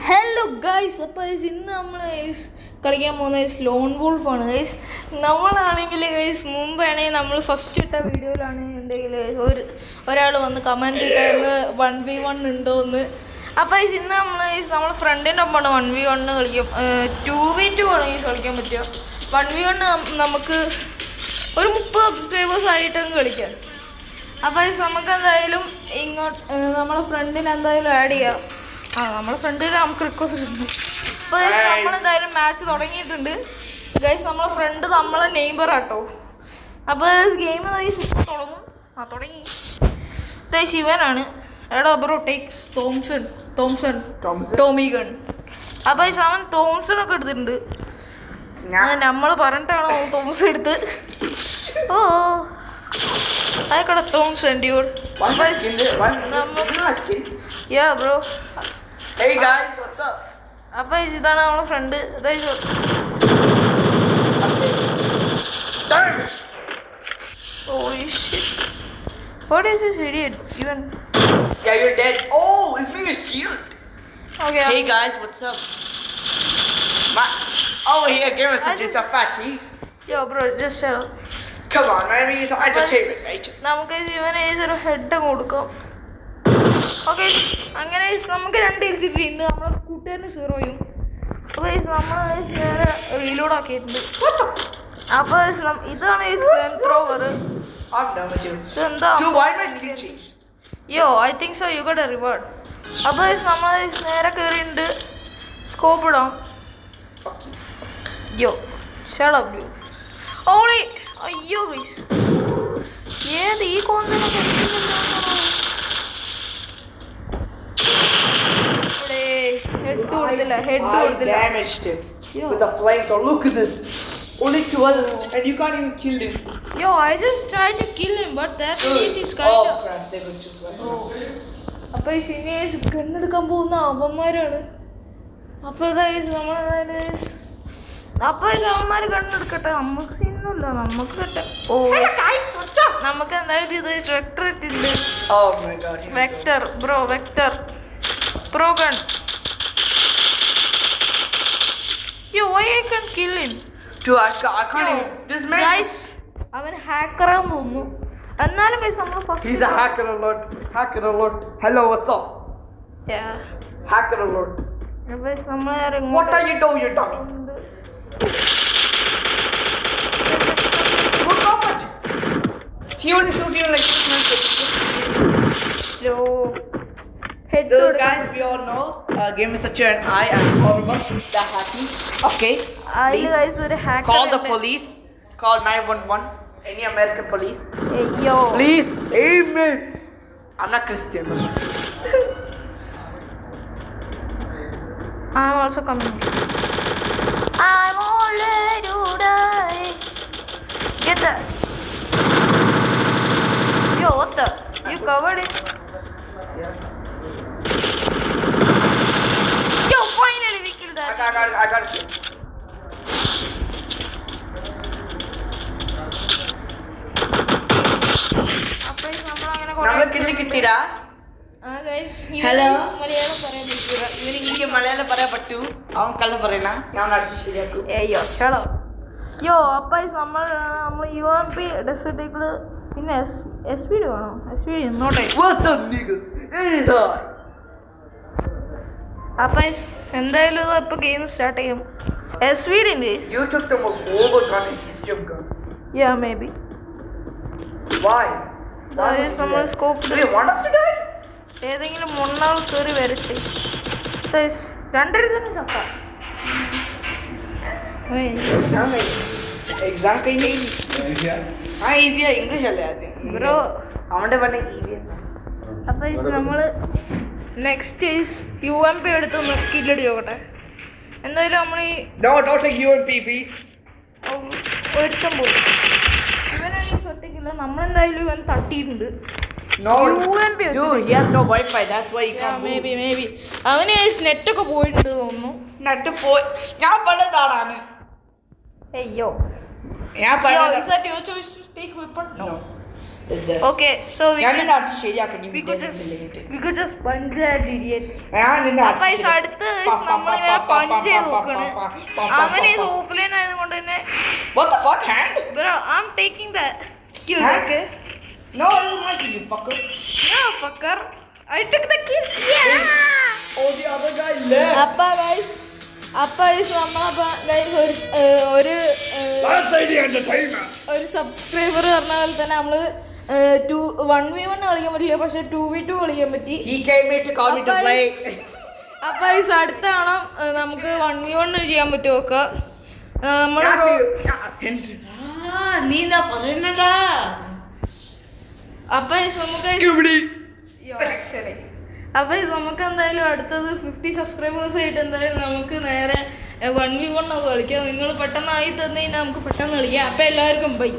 Hello guys, അപ്പോൾ ഇന്ന് നമ്മൾ കളിക്കാൻ പോകുന്നത് ലോൺ വോൾഫാണ് ഗൈസ്. നമ്മളാണെങ്കിൽ ഗൈസ് മുമ്പാണെങ്കിൽ നമ്മൾ ഫസ്റ്റ് ഇട്ട വീഡിയോയിലാണ് ഉണ്ടെങ്കിൽ ഒരാൾ വന്ന് കമൻറ്റ് ഇട്ടായിരുന്നു 1v1 ഉണ്ടോയെന്ന്. അപ്പോൾ ഇന്ന് നമ്മളെ ഫ്രണ്ടിൻ്റെ ഒപ്പമാണ് 1v1 കളിക്കും. 2v2 ആണ് കളിക്കാൻ പറ്റുക. 1v1 നമുക്ക് ഒരു 30 സബ്സ്ക്രൈബേഴ്സ് ആയിട്ടങ്ങ് കളിക്കാം. അപ്പോൾ നമുക്ക് എന്തായാലും ഇങ്ങോട്ട് നമ്മളെ ഫ്രണ്ടിനെ എന്തായാലും ആഡ് ചെയ്യാം. നമ്മളെ ഫ്രണ്ടിൽ നമുക്ക് റിക്വസ്റ്റ് ഉണ്ട്. അപ്പോൾ നമ്മളെന്തായാലും മാച്ച് തുടങ്ങിയിട്ടുണ്ട് ഗൈസ്. നമ്മളെ ഫ്രണ്ട് നമ്മളെ നെയ്ബർ ആട്ടോ. അപ്പോൾ ഗെയിം തുടങ്ങും. തുടങ്ങി. ശിവനാണ്. എടാ ബ്രോ ടേക്സ് ടോമിഗൺ. അപ്പോൾ അവൻ തോംസൺ ഒക്കെ എടുത്തിട്ടുണ്ട്. നമ്മൾ പറഞ്ഞിട്ടാണോ തോംസൺ എടുത്ത്? ഓ ആയിക്കോട്ടെ Thomson dude. Yeah bro. Hey guys, what's up? അപ്പോൾ ഇതാണ് നമ്മളെ friend. Holy shit. What is this idiot even? Yeah, you're dead. Oh, it's me a shield. Okay. Hey guys, what's up? Over here, give us just a fatty. Yo bro, just shut up. Come on, man, we need some entertainment, right? നമുക്ക് ഇവനെ ഒരു head കൊടുക്കാം. Okay, അങ്ങനെ നമുക്ക് 2 എൽസിറ്റി ഉണ്ട്. നമ്മളെ കൂട്ടുകാരന് 0യും. അപ്പോൾ നമ്മൾ നേരെ റീലോഡ് ആക്കിയിട്ടുണ്ട്. അപ്പോൾ ഇതാണ് ഈ flame thrower. I'm done with you. എന്താ Dude, why my skin changed? യോ I think so you got A reward. അപ്പോൾ നമ്മൾ നേരെ കയറിയിട്ടുണ്ട്. സ്കോപ്പ് ഇടാം. യോ ഷട്ട് അപ്പ് യു ഓളി. അയ്യോ ഗൈസ്, ഏത് ഈ കോൺസെപ്റ്റ് ഹെഡ് കൊടുത്തില്ല. Damaged him with a flamethrower. Look at this. Only 2 others, and you can't even kill him. Yo, I just tried to kill him, but that shit is kind Oh of... crap, they were just one. അപ്പോൾ ഈ seniors ഗണ്ണെടുക്കാൻ പോകുന്ന അവന്മാരാണ്. അപ്പോൾ അവന്മാർ ഗണ്ണെടുക്കട്ടെ. നമുക്ക് സിനില്ല, നമുക്ക് കട്ടെ. ഓ നമുക്ക് എന്തായാലും ഇത് വെക്ടർ ഇട്ടിട്ടുണ്ട്. Oh my god. Vector bro, vector pro gun. Yo, why I can't kill him? Dude, I can't even. This man. Guys, അവൻ ഹാക്കറാന്ന് തോന്നുന്നു. എന്നാലും ഗൈസ് നമ്മൾ first. He's a hacker alert. Hacker alert. Hello, what's up? Yeah. Hacker alert. അപ്പോൾ നമ്മൾ What are you doing, you dummy? Look how much. He only shoot you like 6 minutes. So, head So to guys, we all know game is such an eye and horrible. That hacking. Okay. I guys ഒരു hacker. Call the police. Call 911. Any American police. Hey yo. Please, amen. I'm not Christian. I'm also coming. I'm all ready to die. Get that. Yo, what the? You covered it. Yo, finally we killed that. I got it. അപ്പോൾ നമ്മൾ അങ്ങനെ നമ്മൾ kill കിട്ടിടാ. Hello ഇവനിക്ക് Malayalam പറയാൻ പറ്റൂ. അവൻ കള്ളം പറയണ, ഞാൻ അടിച്ച് ശരിയാക്കും. ഏയ്യോ ഷടോ. യോ അപ്പോൾ നമ്മൾ UMP ഡെസേർട്ടിൽ പിന്നെ SVD വേണോ? SVD ഇന്നോട്ടെ. What's up niggas? It is I. അപ്പോൾ എന്തായാലും ഇപ്പോൾ ഗെയിം സ്റ്റാർട്ട് ചെയ്യും. SVD ഉണ്ട്. You took the most horrible gun in history of guns. Yeah, maybe. Why? നമ്മൾ scope Do you want us to die? ഏതെങ്കിലും മൊണ്ണാൾ കയറി വരട്ടെ. 2 തന്നെ ചത്ത. എക്സാം കഴിഞ്ഞ ഈസിയാ. ഇംഗ്ലീഷ് അല്ലേ ആദ്യം ബ്രോ? അവന്റെ പറഞ്ഞ ഈസിയാ. അപ്പോൾ നമ്മൾ നെക്സ്റ്റ് UMP എടുത്ത് കില്ലടി നോക്കട്ടെ. എന്തായാലും നമ്മൾ ഈ Don't take UMP please. ഒരുത്തം പോയി. ഇവനാണെങ്കിൽ ശ്രദ്ധിക്കില്ല. നമ്മളെന്തായാലും ഇവൻ തട്ടിയിട്ടുണ്ട്. No, UMP dude, he has no Wi-Fi. That's why he can't move. Maybe അവന് നെറ്റൊക്കെ പോയിട്ടുണ്ട് തോന്നുന്നു. നെറ്റ് പോയി. ഞാൻ പണ്ടതാടാണ്. അയ്യോ. ഞാൻ Is that your choice to speak weapon? No. It's just. Okay, so we ഞാനെന്നെ അടിച്ച് ശരിയാക്കി നീ could just punch that idiot. ഞാനെന്നെ അപ്പൊ ഈ അടുത്ത് നമ്മളിങ്ങനെ പഞ്ച് ചെയ്ത് നോക്കാണ്. അവൻ ഈ ഓഫ്ലൈൻ ആയതുകൊണ്ട് തന്നെ What the fuck, hand? bro, I'm taking the kill, Huh? okay? No, it was my kill, you fucker. No, fucker. I took the kill. Yeah. Oh, the other guy left. അപ്പൊ guys ഒരു That's the entertainment. ഒരു subscriber പറഞ്ഞ പോലെ തന്നെ നമ്മള് 1v1 കളിക്കാൻ പറ്റില്ല, പക്ഷെ 2v2 കളിക്കാൻ പറ്റി. He came here to call me to play. അപ്പൊ അടുത്ത തവണ നമുക്ക് 1v1 ചെയ്യാൻ പറ്റുമോ? നമ്മള് നീ എന്താ പറയുന്നടാ? അപ്പൊ നമുക്ക് എന്തായാലും അടുത്തത് 50 സബ്സ്ക്രൈബേഴ്സ് ആയിട്ട് എന്തായാലും നമുക്ക് നേരെ 1v1 കളിക്കാം. നിങ്ങൾ പെട്ടെന്ന് ആയി തന്നെ നമുക്ക് പെട്ടെന്ന് കളിക്കാം. അപ്പൊ എല്ലാവർക്കും ബൈ.